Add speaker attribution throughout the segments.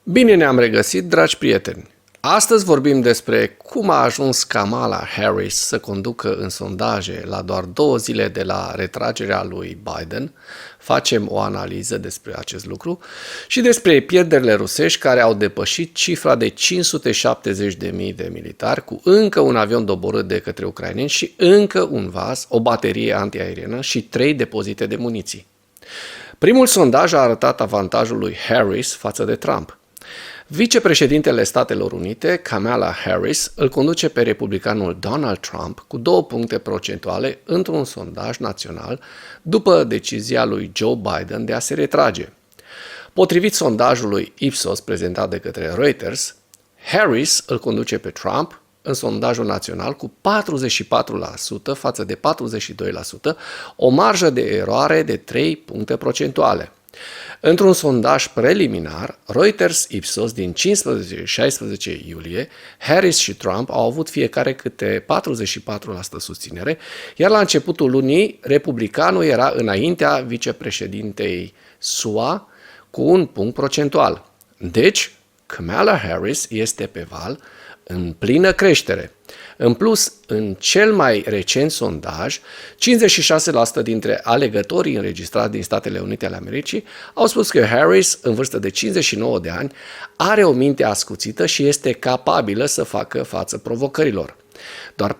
Speaker 1: Bine ne-am regăsit, dragi prieteni! Astăzi vorbim despre cum a ajuns Kamala Harris să conducă în sondaje la doar 2 zile de la retragerea lui Biden. Facem o analiză despre acest lucru și despre pierderile rusești care au depășit cifra de 570.000 de militari cu încă un avion doborât de către ucraineni și încă un vas, o baterie antiaeriană și 3 depozite de muniții. Primul sondaj a arătat avantajul lui Harris față de Trump. Vicepreședintele Statelor Unite, Kamala Harris, îl conduce pe republicanul Donald Trump cu 2 puncte procentuale într-un sondaj național după decizia lui Joe Biden de a se retrage. Potrivit sondajului Ipsos prezentat de către Reuters, Harris îl conduce pe Trump în sondajul național cu 44% față de 42%, o marjă de eroare de 3 puncte procentuale. Într-un sondaj preliminar, Reuters-Ipsos din 15-16 iulie, Harris și Trump au avut fiecare câte 44% susținere, iar la începutul lunii, republicanul era înaintea vicepreședintei SUA cu 1 punct procentual. Deci, Kamala Harris este pe val în plină creștere. În plus, în cel mai recent sondaj, 56% dintre alegătorii înregistrați din Statele Unite ale Americii au spus că Harris, în vârstă de 59 de ani, are o minte ascuțită și este capabilă să facă față provocărilor. Doar 49%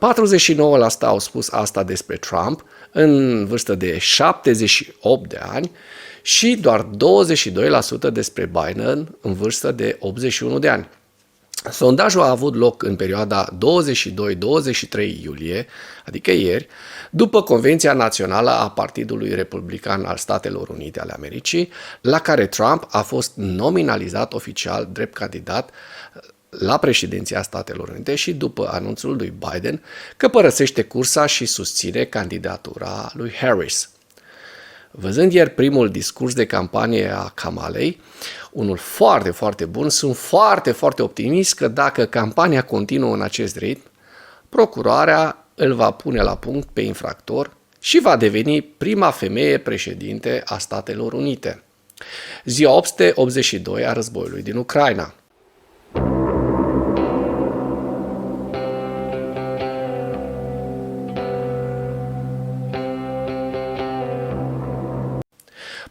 Speaker 1: au spus asta despre Trump, în vârstă de 78 de ani, și doar 22% despre Biden, în vârstă de 81 de ani. Sondajul a avut loc în perioada 22-23 iulie, adică ieri, după Convenția Națională a Partidului Republican al Statelor Unite ale Americii, la care Trump a fost nominalizat oficial drept candidat la președinția Statelor Unite și după anunțul lui Biden că părăsește cursa și susține candidatura lui Harris. Văzând ieri primul discurs de campanie a Kamalei, unul foarte, foarte bun, sunt foarte, foarte optimist că dacă campania continuă în acest ritm, procurarea îl va pune la punct pe infractor și va deveni prima femeie președinte a Statelor Unite. Ziua 882 a războiului din Ucraina.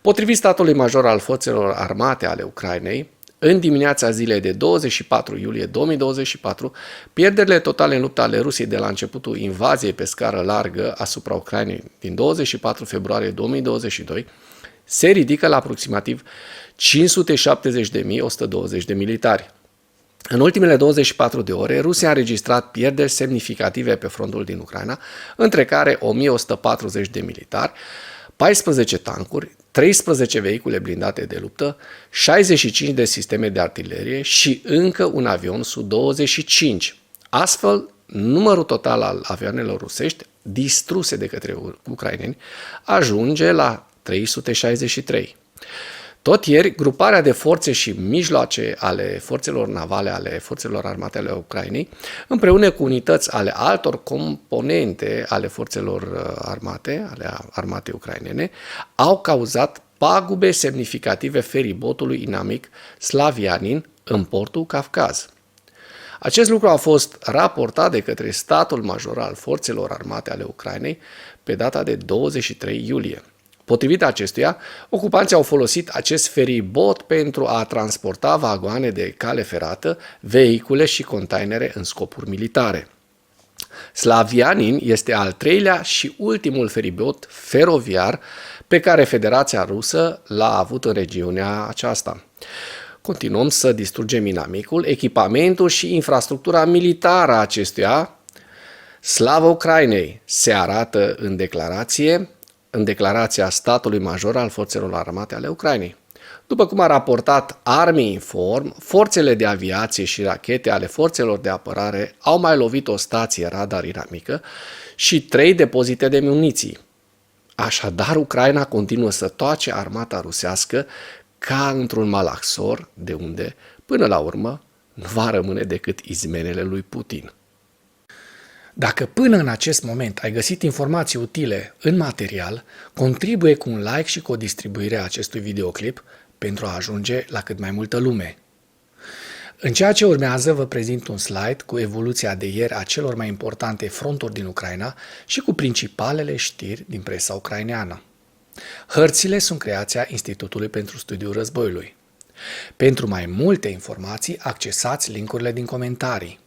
Speaker 1: Potrivit statului major al forțelor armate ale Ucrainei, în dimineața zilei de 24 iulie 2024, pierderile totale în lupta ale Rusiei de la începutul invaziei pe scară largă asupra Ucrainei din 24 februarie 2022 se ridică la aproximativ 570.120 de militari. În ultimele 24 de ore, Rusia a înregistrat pierderi semnificative pe frontul din Ucraina, între care 1140 de militari, 14 tancuri, 13 vehicule blindate de luptă, 65 de sisteme de artilerie și încă un avion Su-25. Astfel, numărul total al avioanelor rusești distruse de către ucraineni ajunge la 363. Tot ieri, gruparea de forțe și mijloace ale forțelor navale, ale forțelor armate ale Ucrainei, împreună cu unități ale altor componente ale forțelor armate, ale armatei ucrainene, au cauzat pagube semnificative feribotului inamic Slavianin în portul Kavkaz. Acest lucru a fost raportat de către statul major al forțelor armate ale Ucrainei pe data de 23 iulie. Potrivit acestuia, ocupanții au folosit acest feribot pentru a transporta vagoane de cale ferată, vehicule și containere în scopuri militare. Slavianin este al 3-lea și ultimul feribot feroviar pe care Federația Rusă l-a avut în regiunea aceasta. Continuăm să distrugem inamicul, echipamentul și infrastructura militară a acestuia. Slavă Ucrainei se arată în declarația statului major al forțelor armate ale Ucrainei. După cum a raportat Army Inform, forțele de aviație și rachete ale forțelor de apărare au mai lovit o stație radar inamică și 3 depozite de muniții. Așadar, Ucraina continuă să toace armata rusească ca într-un malaxor, de unde, până la urmă, nu va rămâne decât izmenele lui Putin. Dacă până în acest moment ai găsit informații utile în material, contribuie cu un like și cu o distribuire a acestui videoclip pentru a ajunge la cât mai multă lume. În ceea ce urmează, vă prezint un slide cu evoluția de ieri a celor mai importante fronturi din Ucraina și cu principalele știri din presa ucraineană. Hărțile sunt creația Institutului pentru Studiul Războiului. Pentru mai multe informații, accesați linkurile din comentarii.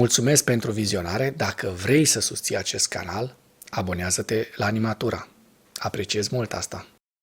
Speaker 1: Mulțumesc pentru vizionare. Dacă vrei să susții acest canal, abonează-te la Animatura. Apreciez mult asta.